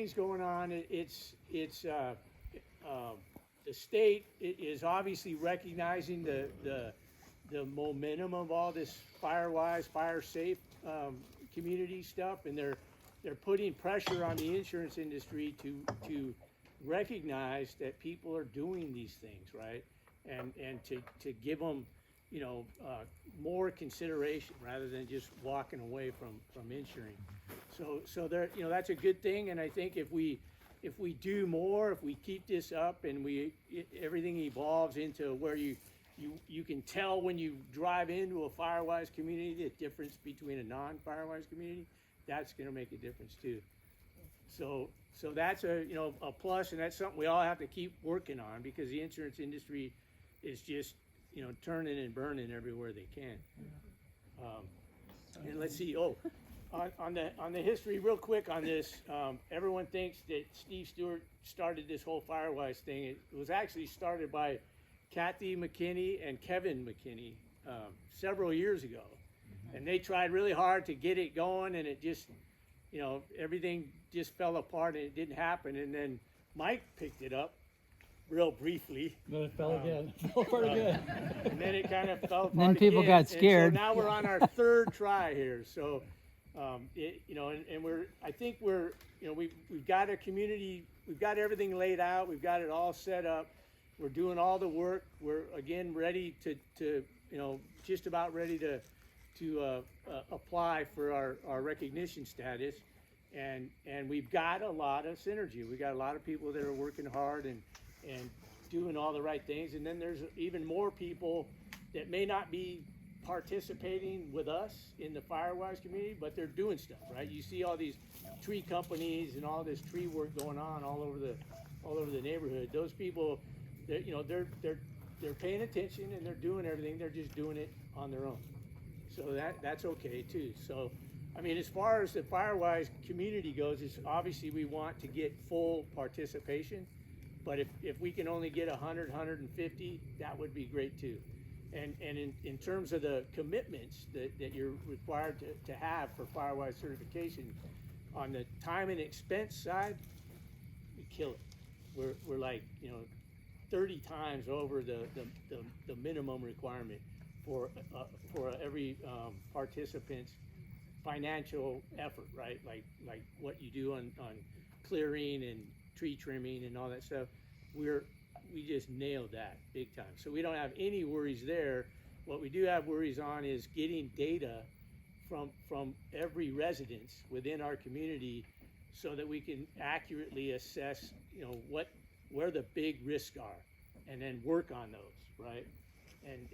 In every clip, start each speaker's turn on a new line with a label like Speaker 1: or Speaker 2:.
Speaker 1: things going on. The state is obviously recognizing the momentum of all this Firewise, fire safe community stuff, and they're putting pressure on the insurance industry to recognize that people are doing these things, right? And to give them, more consideration rather than just walking away from insuring. So there, that's a good thing. And I think if we do more, if we keep this up, and everything evolves into where you can tell when you drive into a Firewise community the difference between a non-Firewise community, that's going to make a difference too. So that's a plus, and that's something we all have to keep working on, because the insurance industry is just turning and burning everywhere they can. And let's see. On the history, real quick on this, everyone thinks that Steve Stewart started this whole Firewise thing. It was actually started by Kathy McKinney and Kevin McKinney several years ago, and they tried really hard to get it going, and it just, everything just fell apart, and it didn't happen. And then Mike picked it up real briefly.
Speaker 2: Then it fell again. It fell apart again.
Speaker 1: And then it kind of fell apart.
Speaker 3: And then people
Speaker 1: again.
Speaker 3: got scared.
Speaker 1: And so now we're on our third try here. So, I think we've got a community, we've got everything laid out, we've got it all set up. We're doing all the work. We're again ready to just about ready to apply for our recognition status, and we've got a lot of synergy. We got a lot of people that are working hard and doing all the right things, and then there's even more people that may not be participating with us in the Firewise community, but they're doing stuff, right? You see all these tree companies and all this tree work going on all over the neighborhood. Those people, they're paying attention and they're doing everything. They're just doing it on their own. So that's okay too. So, I mean, as far as the Firewise community goes, it's obviously we want to get full participation, but if we can only get 100, 150, that would be great too. And in terms of the commitments that you're required to have for Firewise certification, on the time and expense side, we kill it. We're like 30 times over the minimum requirement for every participant's financial effort, right? Like what you do on clearing and tree trimming and all that stuff. We just nailed that big time. So we don't have any worries there. What we do have worries on is getting data from every residence within our community, so that we can accurately assess, where the big risks are, and then work on those, right? And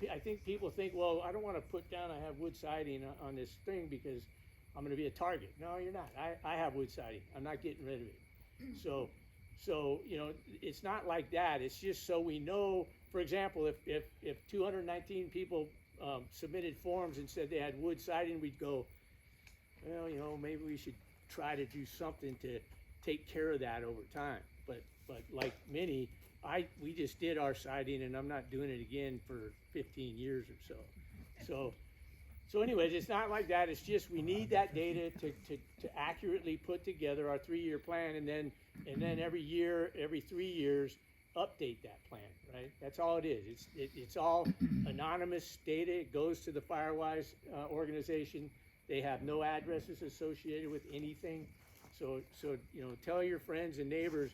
Speaker 1: I think people think, well, I don't want to put down I have wood siding on this thing because I'm going to be a target. No, you're not. I have wood siding. I'm not getting rid of it. So it's not like that. It's just so we know. For example, if 219 people submitted forms and said they had wood siding, we'd go, well, maybe we should try to do something to take care of that over time. But like many, we just did our siding, and I'm not doing it again for 15 years or so. So anyways, it's not like that. It's just we need that data to accurately put together our 3-year plan, and then every year, every 3 years, update that plan, right? That's all it is. It's all anonymous data. It goes to the Firewise organization. They have no addresses associated with anything. So tell your friends and neighbors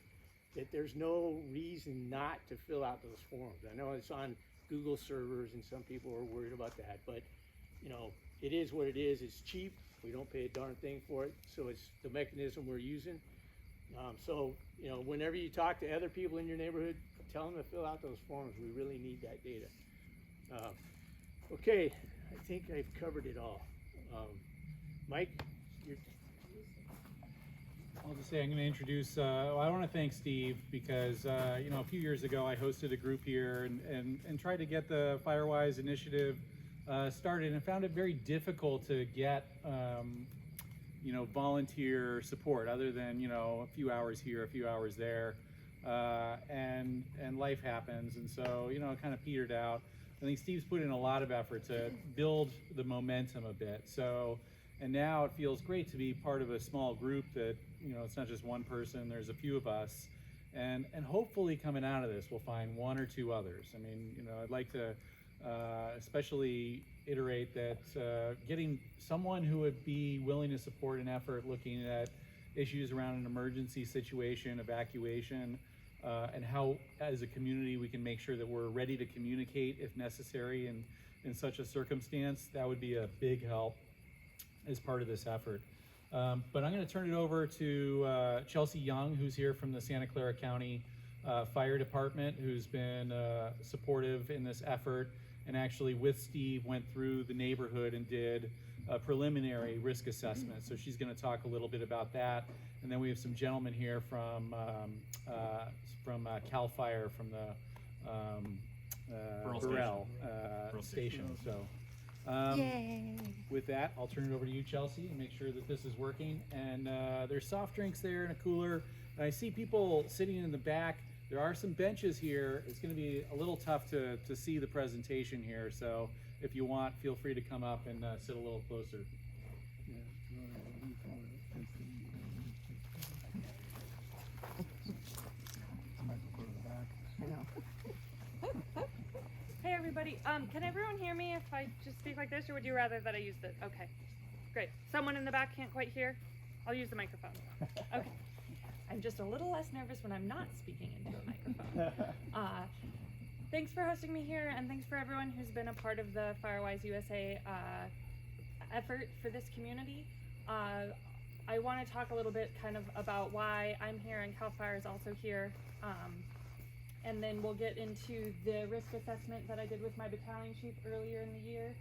Speaker 1: that there's no reason not to fill out those forms. I know it's on Google servers, and some people are worried about that, but it is what it is. It's cheap. We don't pay a darn thing for it. So it's the mechanism we're using. Whenever you talk to other people in your neighborhood, tell them to fill out those forms. We really need that data. Okay, I think I've covered it all. Mike,
Speaker 2: I'll just say I'm going to introduce, I want to thank Steve because, a few years ago I hosted a group here and tried to get the Firewise initiative started, and found it very difficult to get, volunteer support other than, a few hours here, a few hours there, and life happens. And so, it kind of petered out. I think Steve's put in a lot of effort to build the momentum a bit. So, and now it feels great to be part of a small group that it's not just one person, there's a few of us. And hopefully coming out of this, we'll find one or two others. I mean, I'd like to especially iterate that getting someone who would be willing to support an effort looking at issues around an emergency situation, evacuation, and how as a community we can make sure that we're ready to communicate if necessary in such a circumstance, that would be a big help as part of this effort. But I'm going to turn it over to Chelsea Young, who's here from the Santa Clara County Fire Department, who's been supportive in this effort, and actually with Steve went through the neighborhood and did a preliminary risk assessment. So she's going to talk a little bit about that. And then we have some gentlemen here from CAL FIRE from the Burrell station. So with that, I'll turn it over to you, Chelsea, and make sure that this is working. And there's soft drinks there in a cooler. And I see people sitting in the back. There are some benches here. It's going to be a little tough to see the presentation here. So if you want, feel free to come up and sit a little closer.
Speaker 3: Hey everybody, can everyone hear me if I just speak like this, or would you rather that I use the, okay, great. Someone in the back can't quite hear? I'll use the microphone. Okay. I'm just a little less nervous when I'm not speaking into a microphone. Thanks for hosting me here, and thanks for everyone who's been a part of the Firewise USA effort for this community. I want to talk a little bit kind of about why I'm here and CAL FIRE is also here. And then we'll get into the risk assessment that I did with my battalion chief earlier in the year.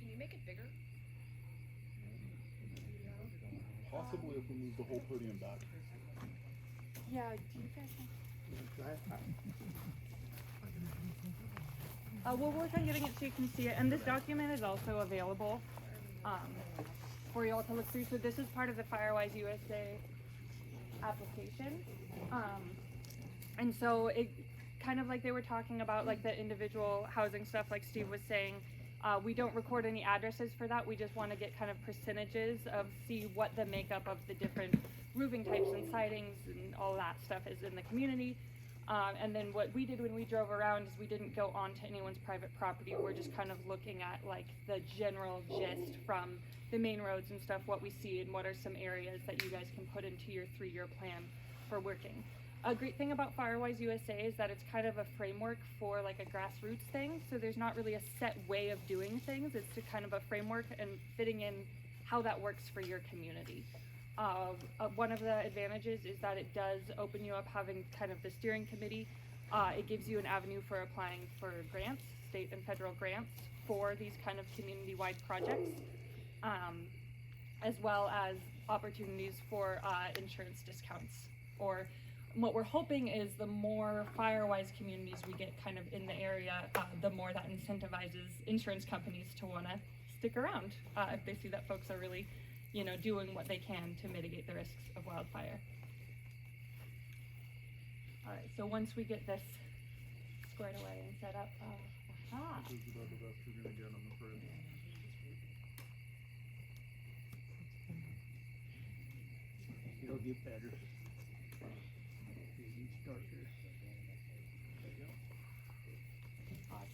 Speaker 4: Can you make it bigger?
Speaker 5: Possibly if we move the whole podium back.
Speaker 3: Yeah, do you guys we'll work on getting it so you can see it. And this document is also available for you all to look through. So this is part of the Firewise USA application. And so it kind of like they were talking about like the individual housing stuff like Steve was saying, we don't record any addresses for that. We just want to get kind of percentages of see what the makeup of the different roofing types and sidings and all that stuff is in the community. And then what we did when we drove around is we didn't go onto anyone's private property. We're just kind of looking at like the general gist from the main roads and stuff, what we see and what are some areas that you guys can put into your 3-year plan for working. A great thing about Firewise USA is that it's kind of a framework for like a grassroots thing. So there's not really a set way of doing things. It's a kind of a framework and fitting in how that works for your community. One of the advantages is that it does open you up having kind of the steering committee. It gives you an avenue for applying for grants, state and federal grants for these kind of community-wide projects, as well as opportunities for insurance discounts. Or what we're hoping is the more Firewise communities we get kind of in the area, the more that incentivizes insurance companies to want to stick around if they see that folks are really, doing what they can to mitigate the risks of wildfire. All right, so once we get this squared away and set up,
Speaker 5: This is about the best you're gonna get, I'm afraid.
Speaker 1: It'll get better. Start here.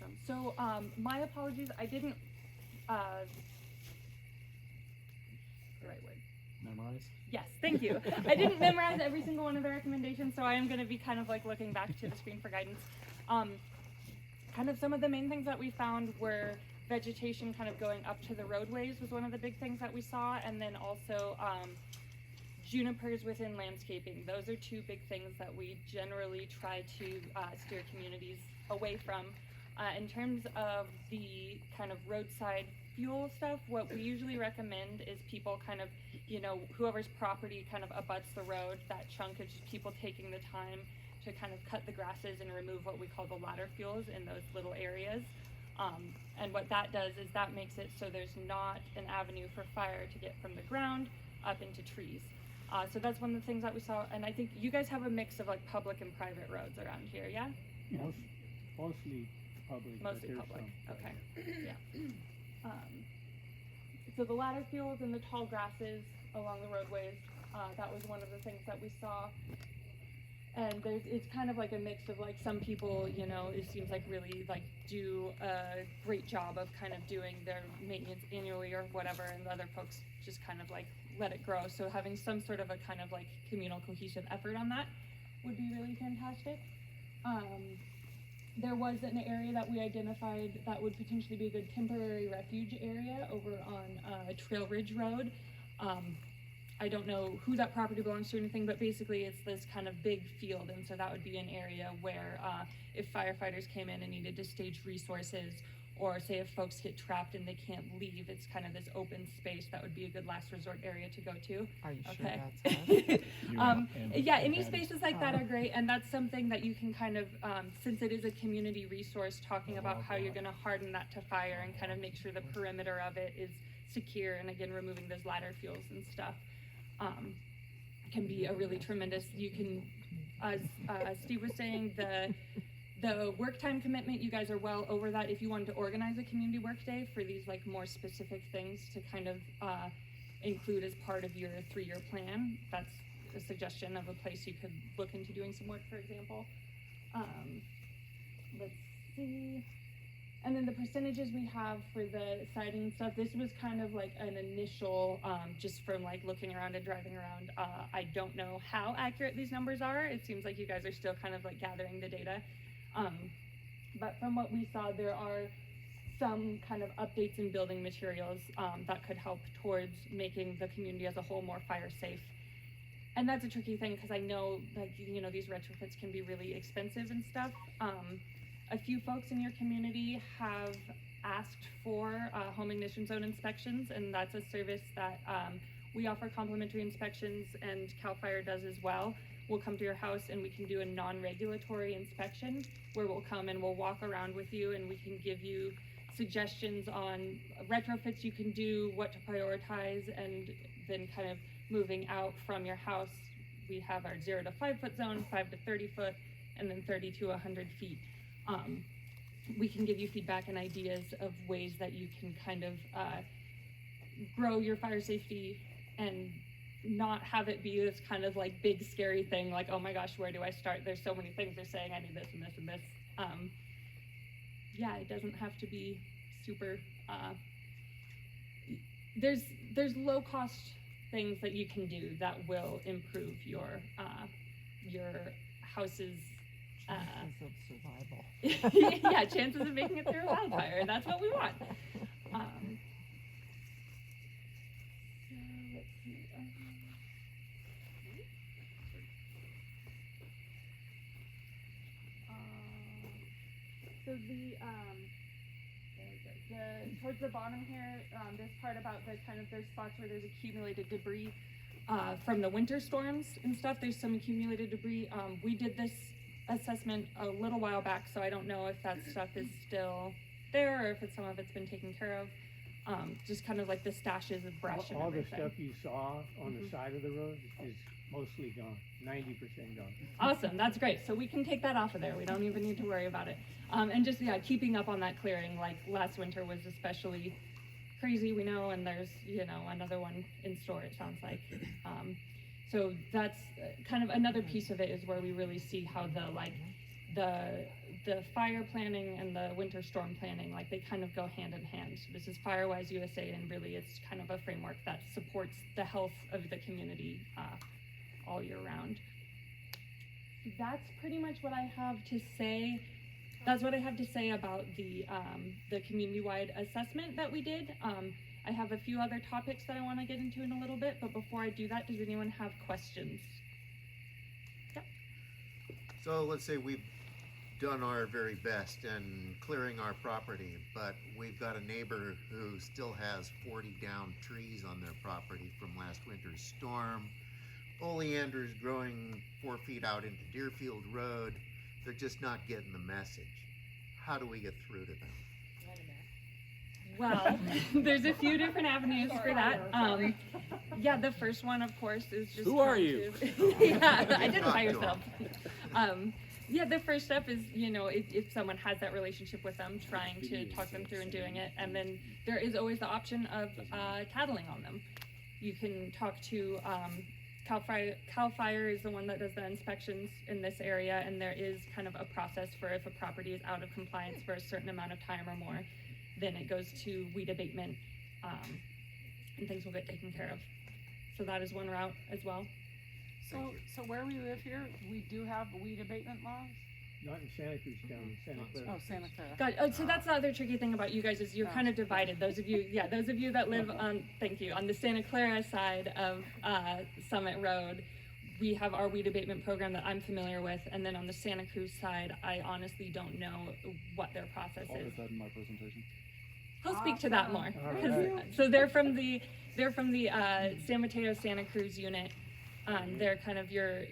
Speaker 3: awesome. So my apologies, I didn't, the right word.
Speaker 2: Memorize?
Speaker 3: Yes, thank you. I didn't memorize every single one of the recommendations, so I am going to be kind of like looking back to the screen for guidance. Kind of some of the main things that we found were vegetation kind of going up to the roadways was one of the big things that we saw, and then also junipers within landscaping. Those are two big things that we generally try to steer communities away from. In terms of the kind of roadside fuel stuff, what we usually recommend is people kind of, whoever's property kind of abuts the road, that chunk of just people taking the time to kind of cut the grasses and remove what we call the ladder fuels in those little areas. And what that does is that makes it so there's not an avenue for fire to get from the ground up into trees. So that's one of the things that we saw, and I think you guys have a mix of like public and private roads around here, yeah?
Speaker 1: Mostly public.
Speaker 3: Mostly public, okay, yeah. So the ladder fields and the tall grasses, along the roadways. That was one of the things that we saw. And it's kind of like a mix of like some people, you know, it seems like really like do a great job of kind of doing their maintenance annually or whatever, and other folks just kind of like let it grow. So having some sort of a kind of like communal cohesive effort on that would be really fantastic. There was an area that we identified that would potentially be a good temporary refuge area over on Trail Ridge Road. I don't know who that property belongs to or anything, but basically it's this kind of big field, and so that would be an area where if firefighters came in and needed to stage resources, or say if folks get trapped and they can't leave, it's kind of this open space that would be a good last resort area to go to.
Speaker 4: Are you
Speaker 3: Okay.
Speaker 4: sure that's us?
Speaker 3: Yeah, any spaces like that are great, and that's something that you can kind of, since it is a community resource, talking about how you're gonna harden that to fire and kind of make sure the perimeter of it is secure, and again, removing those ladder fuels and stuff. Can be a really tremendous, you can, as Steve was saying, the work time commitment, you guys are well over that. If you wanted to organize a community work day for these like more specific things to kind of include as part of your 3-year plan, that's a suggestion of a place you could look into doing some work, for example. Let's see. And then the percentages we have for the siding and stuff, this was kind of like an initial, just from like looking around and driving around. I don't know how accurate these numbers are. It seems like you guys are still kind of like gathering the data. But from what we saw, there are some kind of updates in building materials that could help towards making the community as a whole more fire safe. And that's a tricky thing because I know, like, you know, these retrofits can be really expensive and stuff. A few folks in your community have asked for home ignition zone inspections, and that's a service that we offer complimentary inspections, and CAL FIRE does as well. We'll come to your house and we can do a non-regulatory inspection where we'll come and we'll walk around with you, and we can give you suggestions on retrofits you can do, what to prioritize, and then kind of moving out from your house. We have our 0 to 5 foot zone, 5 to 30 foot, and then 30 to 100 feet. We can give you feedback and ideas of ways that you can kind of grow your fire safety and not have it be this kind of like big scary thing like, oh my gosh, where do I start? There's so many things they're saying, I need this and this and this. Yeah, it doesn't have to be super, there's low cost things that you can do that will improve your house's
Speaker 4: Chances of survival.
Speaker 3: yeah, chances of making it through a wildfire, and that's what we want. So let's see. So towards the bottom here, this part about the kind of there's spots where there's accumulated debris from the winter storms and stuff. There's some accumulated debris. We did this assessment a little while back, so I don't know if that stuff is still there or if some of it's been taken care of. Just kind of like the stashes of brush and
Speaker 1: All the
Speaker 3: everything.
Speaker 1: stuff you saw on the side of the road is mostly gone, 90% gone.
Speaker 3: Awesome, that's great. So we can take that off of there. We don't even need to worry about it. And just, yeah, keeping up on that clearing, like last winter was especially crazy, we know, and there's, you know, another one in store, it sounds like. So that's kind of another piece of it is where we really see how the fire planning and the winter storm planning, like they kind of go hand in hand. So this is Firewise USA, and really it's kind of a framework that supports the health of the community all year round. That's pretty much what I have to say. That's what I have to say about the community-wide assessment that we did. I have a few other topics that I want to get into in a little bit, but before I do that, does anyone have questions? Yeah.
Speaker 6: So let's say we've done our very best in clearing our property, but we've got a neighbor who still has 40 down trees on their property from last winter's storm. Oleander's growing 4 feet out into Deerfield Road. They're just not getting the message. How do we get through to them?
Speaker 3: Well, there's a few different avenues for that. Yeah, the first one, of course, is just
Speaker 1: Who are you?
Speaker 3: Yeah, identify yourself. Yeah, the first step is, you know, if someone has that relationship with them, trying to talk them through and doing it. And then there is always the option of tattling on them. you can talk to Cal Fire is the one that does the inspections in this area, and there is kind of a process for if a property is out of compliance for a certain amount of time or more, then it goes to weed abatement, and things will get taken care of. So that is one route as well.
Speaker 4: So where we live here, we do have weed abatement laws?
Speaker 1: Not in Santa Cruz County, Santa Clara.
Speaker 4: Oh, Santa Clara.
Speaker 3: God, so that's the other tricky thing about you guys is you're kind of divided. Those of you that live on, thank you, on the Santa Clara side of Summit Road, we have our weed abatement program that I'm familiar with, and then on the Santa Cruz side, I honestly don't know what their process
Speaker 5: I'll
Speaker 3: is.
Speaker 5: hit that in my presentation.
Speaker 3: He'll speak to that more.
Speaker 1: All
Speaker 3: 'Cause-
Speaker 1: right.
Speaker 3: So they're from the San Mateo Santa Cruz unit. They're kind of your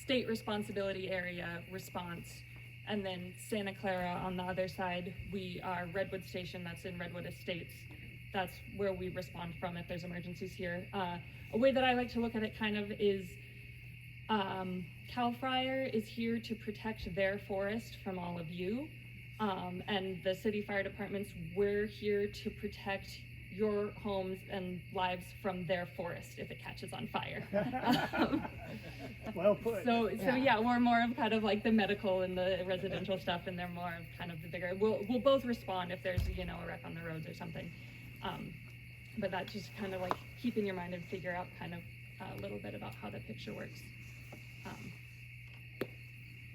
Speaker 3: state responsibility area response, and then Santa Clara on the other side, we are Redwood Station, that's in Redwood Estates. That's where we respond from if there's emergencies here. A way that I like to look at it kind of is Cal Fire is here to protect their forest from all of you, and the city fire departments, we're here to protect your homes and lives from their forest if it catches on fire.
Speaker 1: Well put.
Speaker 3: So yeah, we're more of kind of like the medical and the residential stuff, and they're more of kind of the bigger. We'll both respond if there's a wreck on the roads or something. But that's just kind of like keep in your mind and figure out kind of a little bit about how the picture works.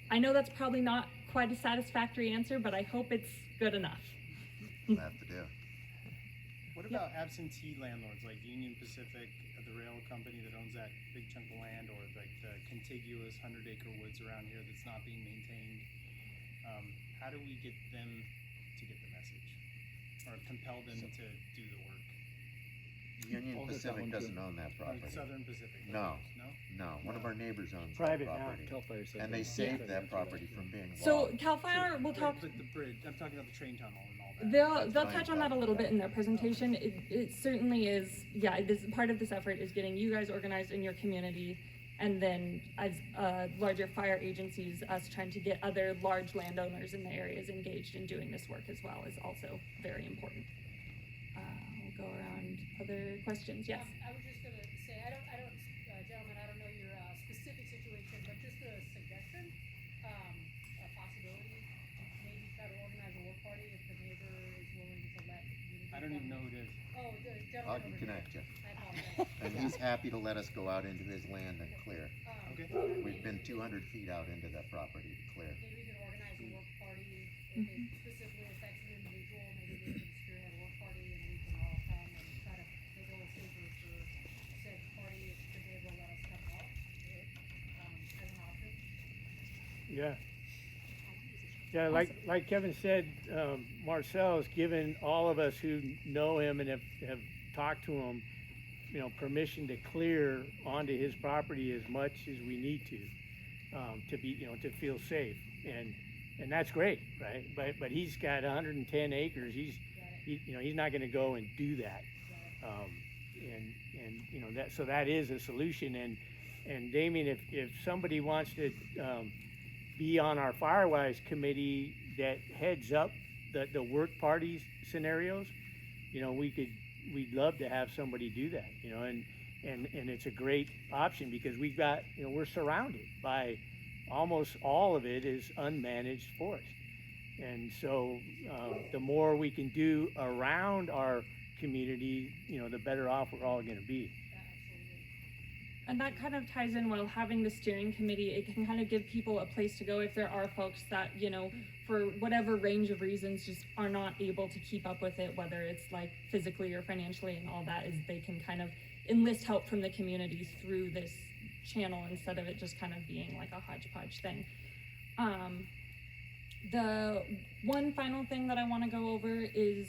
Speaker 3: I know that's probably not quite a satisfactory answer, but I hope it's good enough.
Speaker 6: We'll have to do.
Speaker 7: What about absentee landlords like Union Pacific, the rail company that owns that big chunk of land, or like the contiguous 100-acre woods around here that's not being maintained? How do we get them to get the message, or compel them to do the work?
Speaker 6: Union
Speaker 5: I'll hit that
Speaker 6: Pacific
Speaker 5: one,
Speaker 6: doesn't
Speaker 7: too.
Speaker 6: own that property.
Speaker 7: Southern Pacific.
Speaker 6: No.
Speaker 7: No.
Speaker 6: One of our neighbors owns
Speaker 1: Private
Speaker 6: that
Speaker 1: now.
Speaker 6: property. And they saved that property from being
Speaker 3: So
Speaker 6: logged.
Speaker 3: Cal Fire will talk.
Speaker 7: But the bridge. I'm talking about the train tunnel and all that.
Speaker 3: They'll
Speaker 6: That's
Speaker 3: touch
Speaker 6: fine.
Speaker 3: on that a little bit in their presentation. It certainly is, yeah, this part of this effort is getting you guys organized in your community, and then as larger fire agencies, us trying to get other large landowners in the areas engaged in doing this work as well is also very important. We'll go around other questions. Yes.
Speaker 8: I was just gonna say, gentlemen, I don't know your specific situation, but just a suggestion, a possibility, maybe try to organize a work party if the neighbor is willing to let you.
Speaker 7: I don't even know who it is.
Speaker 8: Oh, the
Speaker 6: I
Speaker 8: gentleman
Speaker 6: can
Speaker 8: over
Speaker 6: connect
Speaker 8: there.
Speaker 6: you.
Speaker 8: I apologize.
Speaker 6: And he's happy to let us go out into his land and clear.
Speaker 7: Okay.
Speaker 6: We've been 200 feet out into that property to clear.
Speaker 8: Maybe we can organize a work party, if it specifically affects an individual, maybe they can spearhead a work party and we can all come and try to make it a little safer for said party if the neighbor will let us come out, as an option.
Speaker 1: Yeah. Yeah, like Kevin said, Marcel has given all of us who know him and have talked to him, permission to clear onto his property as much as we need to be, to feel safe, and that's great, right? But he's got 110 acres. He's not going to go and do that, and that is a solution. And Damien, if somebody wants to be on our Firewise committee that heads up the work parties scenarios, we'd love to have somebody do that, and it's a great option because we've got, we're surrounded by almost all of it is unmanaged forest. And so the more we can do around our community, the better off we're all gonna be.
Speaker 3: And that kind of ties in well, having the steering committee, it can kind of give people a place to go if there are folks that, for whatever range of reasons just are not able to keep up with it, whether it's like physically or financially and all that, is they can kind of enlist help from the community through this channel instead of it just kind of being like a hodgepodge thing. The one final thing that I want to go over is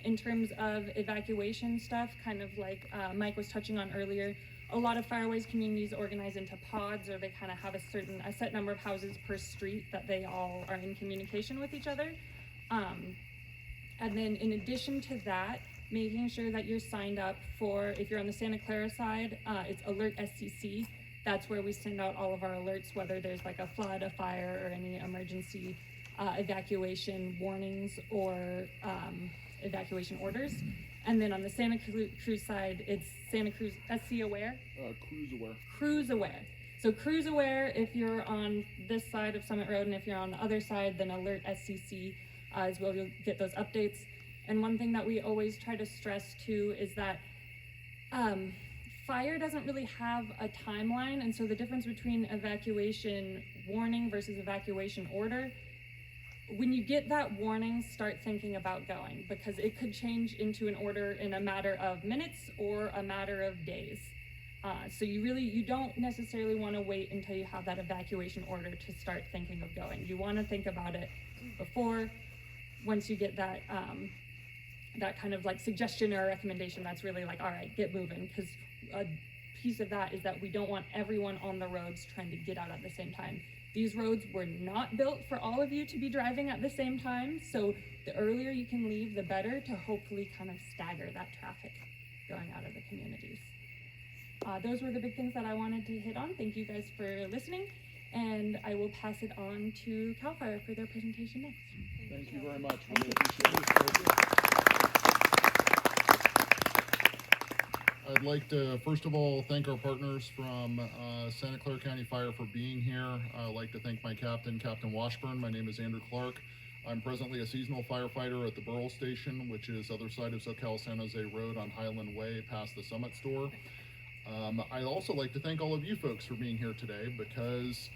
Speaker 3: in terms of evacuation stuff, kind of like Mike was touching on earlier. A lot of Firewise communities organize into pods, or they kind of have a set number of houses per street that they all are in communication with each other. And then in addition to that, making sure that you're signed up for, if you're on the Santa Clara side, it's Alert SCC. That's where we send out all of our alerts, whether there's like a flood, a fire, or any emergency evacuation warnings or evacuation orders. And then on the Santa Cruz side, it's Santa Cruz SC Aware,
Speaker 5: Cruise aware.
Speaker 3: Cruise Aware. So Cruise Aware if you're on this side of Summit Road, and if you're on the other side, then Alert SCC is where you'll get those updates. And one thing that we always try to stress too is that fire doesn't really have a timeline, and so the difference between evacuation warning versus evacuation order, when you get that warning, start thinking about going, because it could change into an order in a matter of minutes or a matter of days. So you don't necessarily want to wait until you have that evacuation order to start thinking of going. You want to think about it before, once you get that that kind of like suggestion or recommendation, that's really like, all right, get moving, because a piece of that is that we don't want everyone on the roads trying to get out at the same time. These roads were not built for all of you to be driving at the same time, so the earlier you can leave, the better, to hopefully kind of stagger that traffic going out of the communities. Those were the big things that I wanted to hit on. Thank you guys for listening, and I will pass it on to CAL FIRE for their presentation next.
Speaker 5: Thank you very much. Really appreciate it. I'd like to, first of all, thank our partners from Santa Clara County Fire for being here. I'd like to thank my captain, Captain Washburn. My name is Andrew Clark. I'm presently a seasonal firefighter at the Burrell Station, which is other side of SoCal San Jose Road on Highland Way past the Summit store. I'd also like to thank all of you folks for being here today, because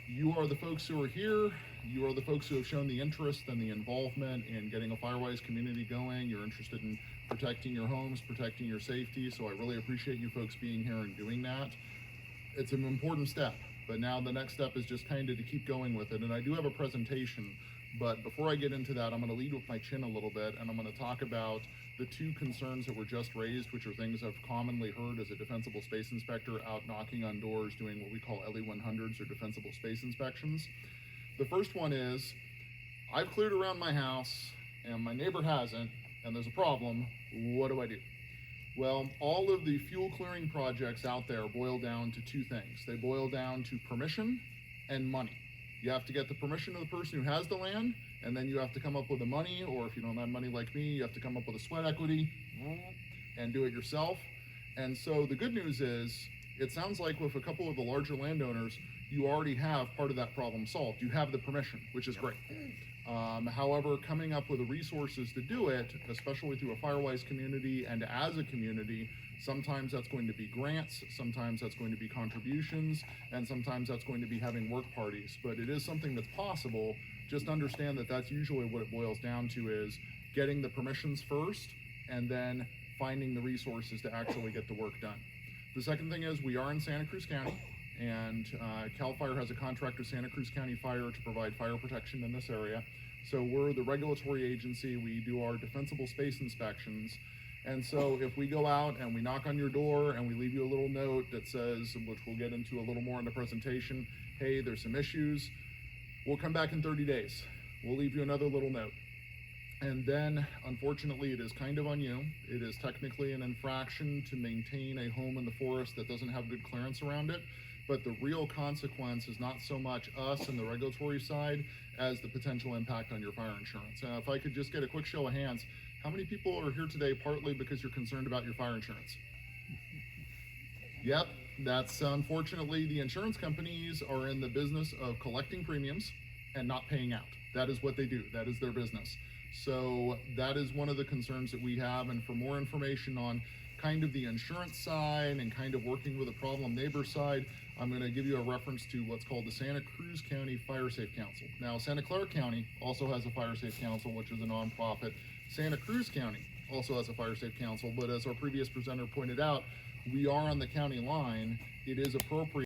Speaker 5: you are the folks who are here. You are the folks who have shown the interest and the involvement in getting a Firewise community going. You're interested in protecting your homes, protecting your safety. So I really appreciate you folks being here and doing that. It's an important step, but now the next step is just kind of to keep going with it. And I do have a presentation, but before I get into that, I'm going to lead with my chin a little bit, and I'm going to talk about the two concerns that were just raised, which are things I've commonly heard as a defensible space inspector out knocking on doors, doing what we call LE100s or defensible space inspections. The first one is, I've cleared around my house and my neighbor hasn't, and there's a problem. What do I do? Well, all of the fuel clearing projects out there boil down to two things. They boil down to permission and money. You have to get the permission of the person who has the land, and then you have to come up with the money, or if you don't have money like me, you have to come up with a sweat equity and do it yourself. And so the good news is, it sounds like with a couple of the larger landowners, you already have part of that problem solved. You have the permission, which is great. However, coming up with the resources to do it, especially through a Firewise community and as a community, sometimes that's going to be grants, sometimes that's going to be contributions, and sometimes that's going to be having work parties. But it is something that's possible. Just understand that that's usually what it boils down to, is getting the permissions first and then finding the resources to actually get the work done. The second thing is, we are in Santa Cruz County, and CAL FIRE has a contract with Santa Cruz County Fire to provide fire protection in this area. So we're the regulatory agency. We do our defensible space inspections. And so if we go out and we knock on your door and we leave you a little note that says, which we'll get into a little more in the presentation, hey, there's some issues, we'll come back in 30 days. We'll leave you another little note. And then, unfortunately, it is kind of on you. It is technically an infraction to maintain a home in the forest that doesn't have good clearance around it. But the real consequence is not so much us and the regulatory side as the potential impact on your fire insurance. If I could just get a quick show of hands, how many people are here today partly because you're concerned about your fire insurance? Yep, that's unfortunately, the insurance companies are in the business of collecting premiums and not paying out. That is what they do. That is their business. So that is one of the concerns that we have. And for more information on kind of the insurance side and kind of working with a problem neighbor side, I'm going to give you a reference to what's called the Santa Cruz County Fire Safe Council. Now, Santa Clara County also has a Fire Safe Council, which is a nonprofit. Santa Cruz County also has a Fire Safe Council, but as our previous presenter pointed out, we are on the county line. It is appropriate